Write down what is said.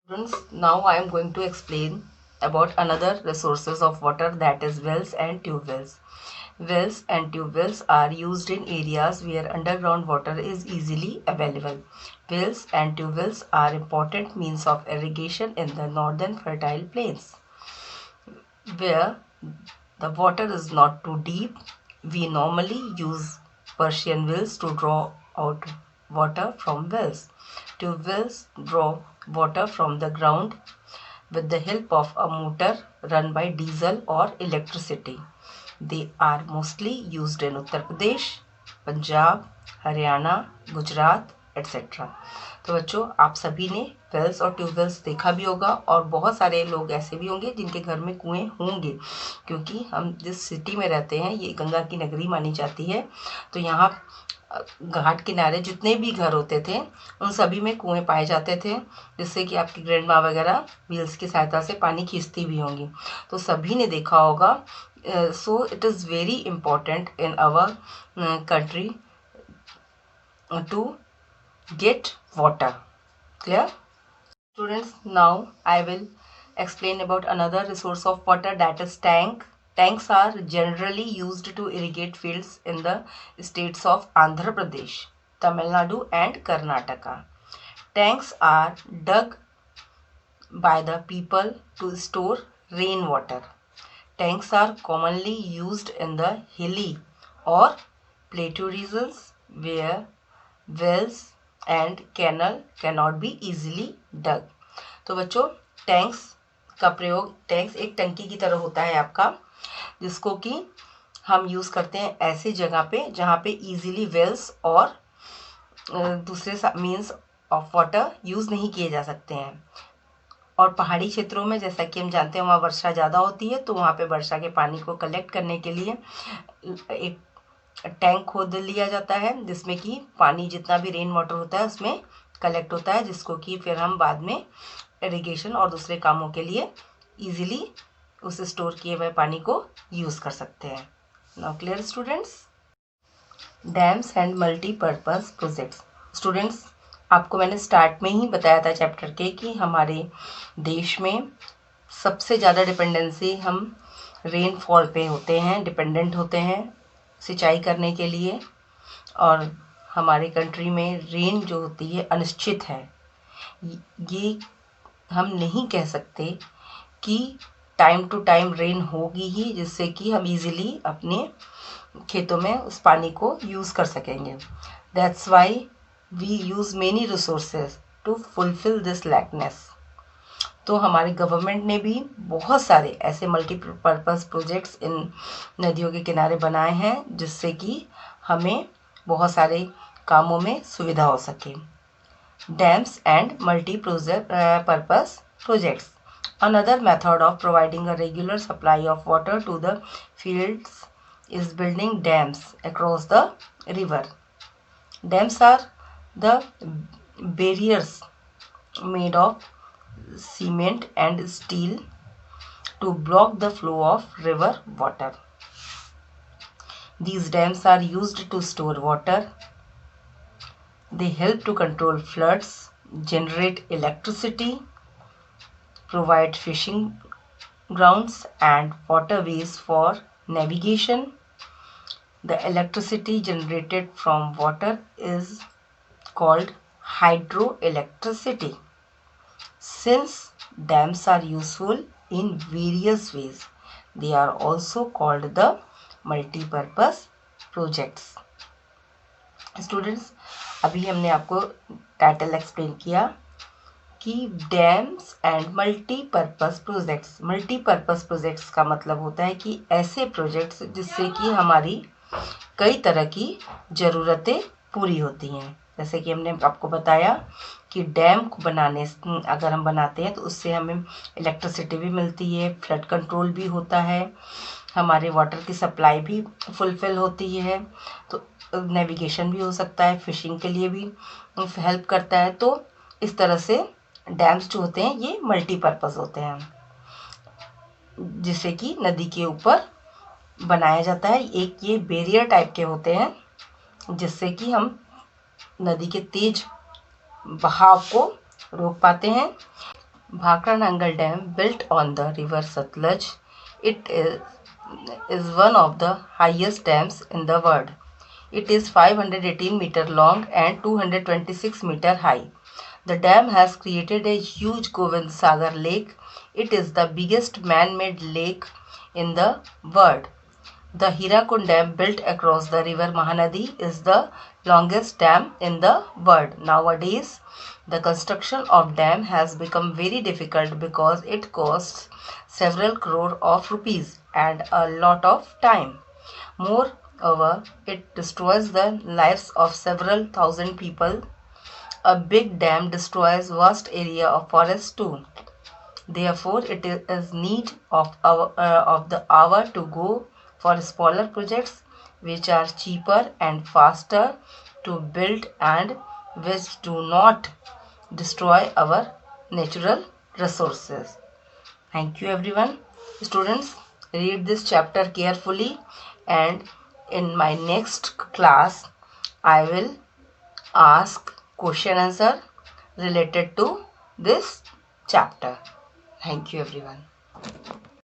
Students, now I am going to explain about another resources of water, that is wells and tube wells. Wells and tube wells are used in areas where underground water is easily available. Wells and tube wells are important means of irrigation in the northern fertile plains. Where the water is not too deep, we normally use Persian wells to draw out water from wells. Tube wells draw water from the ground with the help of a motor run by diesel or electricity. They are mostly used in Uttar Pradesh, Punjab, Haryana, Gujarat, etc. तो बच्चों, आप सभी ने Wales और tube wells देखा भी होगा और बहुत सारे लोग ऐसे भी होंगे जिनके घर में कुएं होंगे, क्योंकि हम जिस सिटी में रहते हैं ये गंगा की नगरी मानी जाती है। तो यहाँ घाट किनारे जितने भी घर होते थे उन सभी में कुएं पाए जाते थे, जिससे कि आपकी ग्रैंड माँ वगैरह व्हील्स की सहायता से पानी खींचती भी होंगी। तो सभी ने देखा होगा। So it is very important in our country to get water. Clear? Students, now I will explain about another resource of water, that is tank. Tanks are generally used to irrigate fields in the states of Andhra Pradesh, Tamil Nadu and Karnataka. Tanks are dug by the people to store rainwater. Tanks are commonly used in the hilly or plateau regions where wells and canal can not be easily dug. तो बच्चों, tanks का प्रयोग, tanks एक टंकी की तरह होता है आपका, जिसको कि हम यूज़ करते हैं ऐसी जगह पे जहाँ पे इजीली वेल्स और दूसरे मीन्स ऑफ वाटर यूज़ नहीं किए जा सकते हैं। और पहाड़ी क्षेत्रों में, जैसा कि हम जानते हैं, वहाँ वर्षा ज़्यादा होती है, तो वहाँ पे वर्षा के पानी को कलेक्ट करने के लिए एक टैंक खोद लिया जाता है, जिसमें कि पानी जितना भी रेन वाटर होता है उसमें कलेक्ट होता है, जिसको कि फिर हम बाद में इरिगेशन और दूसरे कामों के लिए इजीली उस स्टोर किए हुए पानी को यूज़ कर सकते हैं। Now clear students? Dams and multipurpose projects. Students, आपको मैंने स्टार्ट में ही बताया था चैप्टर के कि हमारे देश में सबसे ज़्यादा डिपेंडेंसी हम रेनफॉल पे होते हैं, डिपेंडेंट होते हैं सिंचाई करने के लिए। और हमारे कंट्री में रेन जो होती है अनिश्चित है। ये हम नहीं कह सकते कि टाइम टू टाइम रेन होगी ही, जिससे कि हम इजीली अपने खेतों में उस पानी को यूज़ कर सकेंगे। That's why we use many resources to fulfil this lackness. तो हमारी गवर्नमेंट ने भी बहुत सारे ऐसे मल्टीपर्पज़ प्रोजेक्ट्स इन नदियों के किनारे बनाए हैं, जिससे कि हमें बहुत सारे कामों में सुविधा हो सके। Dams and multipurpose projects. Another method of providing a regular supply of water to the fields is building dams across the river. Dams are the barriers made of cement and steel to block the flow of river water. These dams are used to store water. They help to control floods, generate electricity, provide fishing grounds and waterways for navigation. The electricity generated from water is called hydroelectricity. Since dams are useful in various ways, they are also called the multi-purpose projects. Students, अभी हमने आपको title explain किया कि dams and multipurpose projects. Multipurpose projects का मतलब होता है कि ऐसे प्रोजेक्ट्स जिससे कि हमारी कई तरह की ज़रूरतें पूरी होती हैं। जैसे कि हमने आपको बताया कि डैम को बनाने, अगर हम बनाते हैं तो उससे हमें इलेक्ट्रिसिटी भी मिलती है, फ्लड कंट्रोल भी होता है, हमारे वाटर की सप्लाई भी फुलफ़िल होती है, तो नेविगेशन भी हो सकता है, फिशिंग के लिए भी हेल्प करता है। तो इस तरह से डैम्स जो होते हैं ये मल्टीपर्पज़ होते हैं, जिसे कि नदी के ऊपर बनाया जाता है। एक ये बैरियर टाइप के होते हैं, जिससे कि हम नदी के तेज बहाव को रोक पाते हैं। Bhakra Nangal Dam, built on the river Satluj, it is one of the highest dams in the world. It is 518 meter long and 226 meter high. The dam has created a huge Govind Sagar lake. It is the biggest man-made lake in the world. The Hirakund Dam, built across the river Mahanadi, is the longest dam in the world. Nowadays, the construction of dam has become very difficult because it costs several crore of rupees and a lot of time. Moreover, it destroys the lives of several thousand people. A big dam destroys vast area of forest too. Therefore, it is need of the hour to go for smaller projects which are cheaper and faster to build and which do not destroy our natural resources. Thank you everyone. Students, read this chapter carefully, and in my next class I will ask question answer related to this chapter. Thank you everyone.